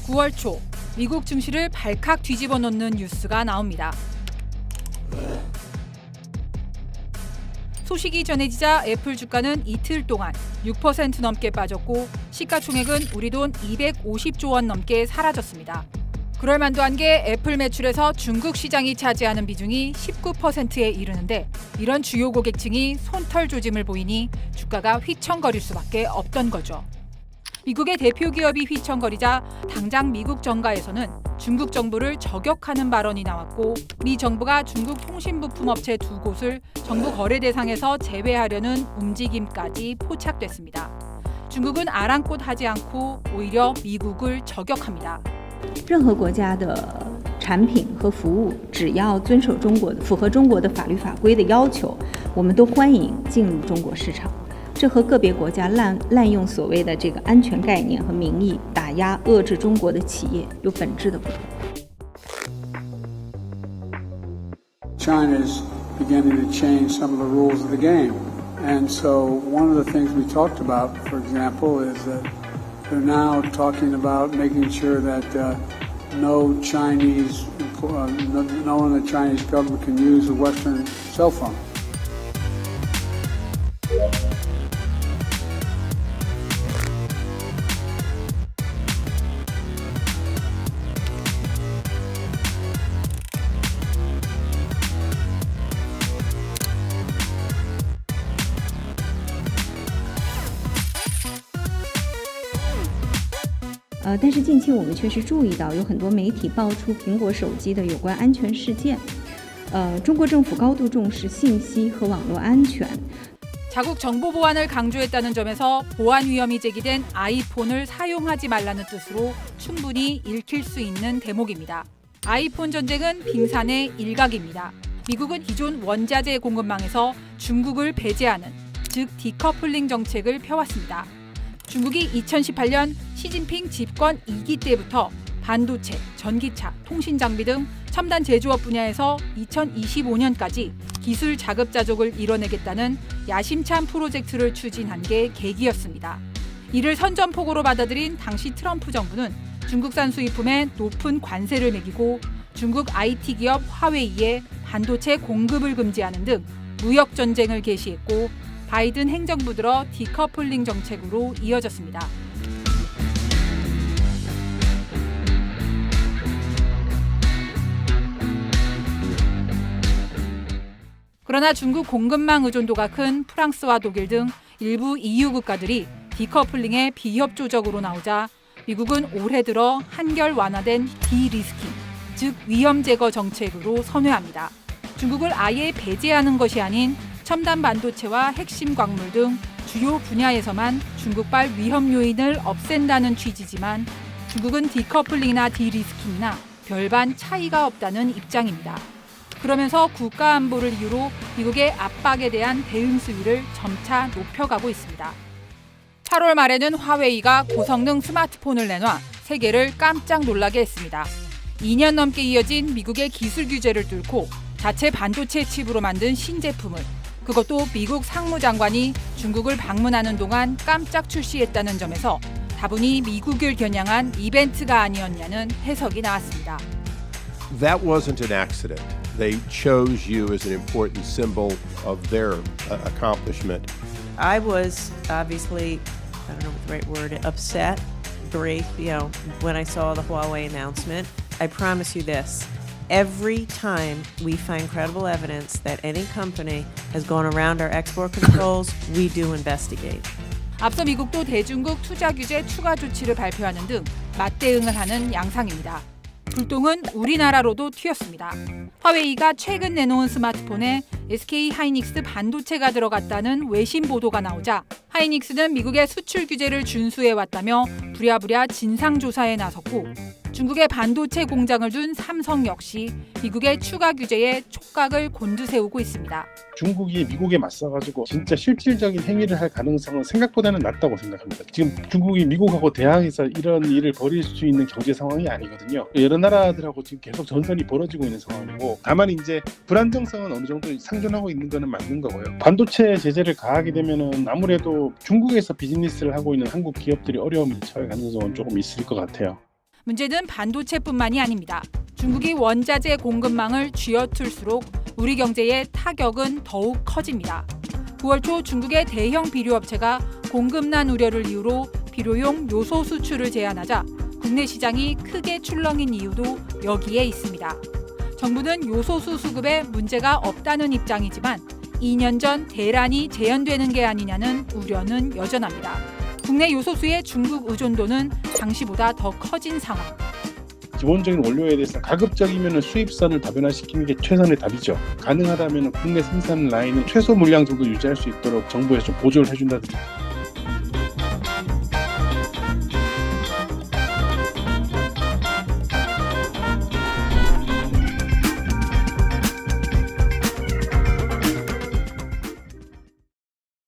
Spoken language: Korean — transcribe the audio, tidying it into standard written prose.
9월 초 미국 증시를 발칵 뒤집어 놓는 뉴스가 나옵니다. 소식이 전해지자 애플 주가는 이틀 동안 6% 넘게 빠졌고 시가총액은 우리 돈 250조 원 넘게 사라졌습니다. 그럴 만도 한 게 애플 매출에서 중국 시장이 차지하는 비중이 19%에 이르는데 이런 주요 고객층이 손털 조짐을 보이니 주가가 휘청거릴 수밖에 없던 거죠. 미국의 대표 기업이 휘청거리자 당장 미국 정가에서는 중국 정부를 저격하는 발언이 나왔고 미 정부가 중국 통신부품 업체 2곳을 정부 거래 대상에서 제외하려는 움직임까지 포착됐습니다. 중국은 아랑곳하지 않고 오히려 미국을 저격합니다. 任何国家的产品和服务，只要遵守符合中国的法律法规的要求，我们都欢迎进入中国市场。这和个别国家滥用所谓的这个安全概念和名义打压遏制中国的企业有本质的不同。 China's beginning to change some of the rules of the game. And so one of the things we talked about, for example, is that they're now talking about making sure that no one in the Chinese government can use a Western cell phone. 但是近期我们确实注意到，有很多媒体爆出苹果手机的有关安全事件。中国政府高度重视信息和网络安全。 자국 정보 보안을 강조했다는 점에서 보안 위험이 제기된 아이폰을 사용하지 말라는 뜻으로 충분히 읽힐 수 있는 대목입니다. 아이폰 전쟁은 빙산의 일각입니다. 미국은 기존 원자재 공급망에서 중국을 배제하는 즉 디커플링 정책을 펴왔습니다. 중국이 2018년 시진핑 집권 2기 때부터 반도체, 전기차, 통신 장비 등 첨단 제조업 분야에서 2025년까지 기술 자급자족을 이뤄내겠다는 야심찬 프로젝트를 추진한 게 계기였습니다. 이를 선전포고로 받아들인 당시 트럼프 정부는 중국산 수입품에 높은 관세를 매기고 중국 IT 기업 화웨이에 반도체 공급을 금지하는 등 무역 전쟁을 개시했고 바이든 행정부 들어 디커플링 정책으로 이어졌습니다. 그러나 중국 공급망 의존도가 큰 프랑스와 독일 등 일부 EU 국가들이 디커플링의 비협조적으로 나오자 미국은 올해 들어 한결 완화된 디리스킹, 즉 위험 제거 정책으로 선회합니다. 중국을 아예 배제하는 것이 아닌 첨단 반도체와 핵심 광물 등 주요 분야에서만 중국발 위험 요인을 없앤다는 취지지만 중국은 디커플링이나 디리스킹이나 별반 차이가 없다는 입장입니다. 그러면서 국가 안보를 이유로 미국의 압박에 대한 대응 수위를 점차 높여가고 있습니다. 8월 말에는 화웨이가 고성능 스마트폰을 내놔 세계를 깜짝 놀라게 했습니다. 2년 넘게 이어진 미국의 기술 규제를 뚫고 자체 반도체 칩으로 만든 신제품을 그것도 미국 상무장관이 중국을 방문하는 동안 깜짝 출시했다는 점에서 다분히 미국을 겨냥한 이벤트가 아니었냐는 해석이 나왔습니다. That wasn't an accident. They chose you as an important symbol of their accomplishment. I was obviously, I don't know what the right word, upset, grief, when I saw the Huawei announcement. I promise you this. Every time we find credible evidence that any company has gone around our export controls, we do investigate. 앞서 미국도 대중국 투자 규제 추가 조치를 발표하는 등 맞대응을 하는 양상입니다. 불똥은 우리나라로도 튀었습니다. 화웨이가 최근 내놓은 스마트폰에 SK 하이닉스 반도체가 들어갔다는 외신 보도가 나오자 하이닉스는 미국의 수출 규제를 준수해왔다며 부랴부랴 진상조사에 나섰고 중국의 반도체 공장을 둔 삼성 역시 미국의 추가 규제에 촉각을 곤두세우고 있습니다. 중국이 미국에 맞서가지고 진짜 실질적인 행위를 할 가능성은 생각보다는 낮다고 생각합니다. 지금 중국이 미국하고 대항해서 이런 일을 벌일 수 있는 경제 상황이 아니거든요. 여러 나라들하고 지금 계속 전선이 벌어지고 있는 상황이고 다만 이제 불안정성은 어느 정도 상존하고 있는 거는 맞는 거고요. 반도체 제재를 가하게 되면은 아무래도 중국에서 비즈니스를 하고 있는 한국 기업들이 어려움에 처할 가능성은 조금 있을 것 같아요. 문제는 반도체뿐만이 아닙니다. 중국이 원자재 공급망을 쥐어툴수록 우리 경제의 타격은 더욱 커집니다. 9월 초 중국의 대형 비료업체가 공급난 우려를 이유로 비료용 요소 수출을 제한하자 국내 시장이 크게 출렁인 이유도 여기에 있습니다. 정부는 요소수 수급에 문제가 없다는 입장이지만 2년 전 대란이 재현되는 게 아니냐는 우려는 여전합니다. 국내 요소수의 중국 의존도는 당시보다 더 커진 상황. 기본적인 원료에 대해서 가급적이면 수입선을 다변화시키는 게 최선의 답이죠. 가능하다면 국내 생산 라인은 최소 물량 정도 유지할 수 있도록 정부에서 좀 보조를 해준다든지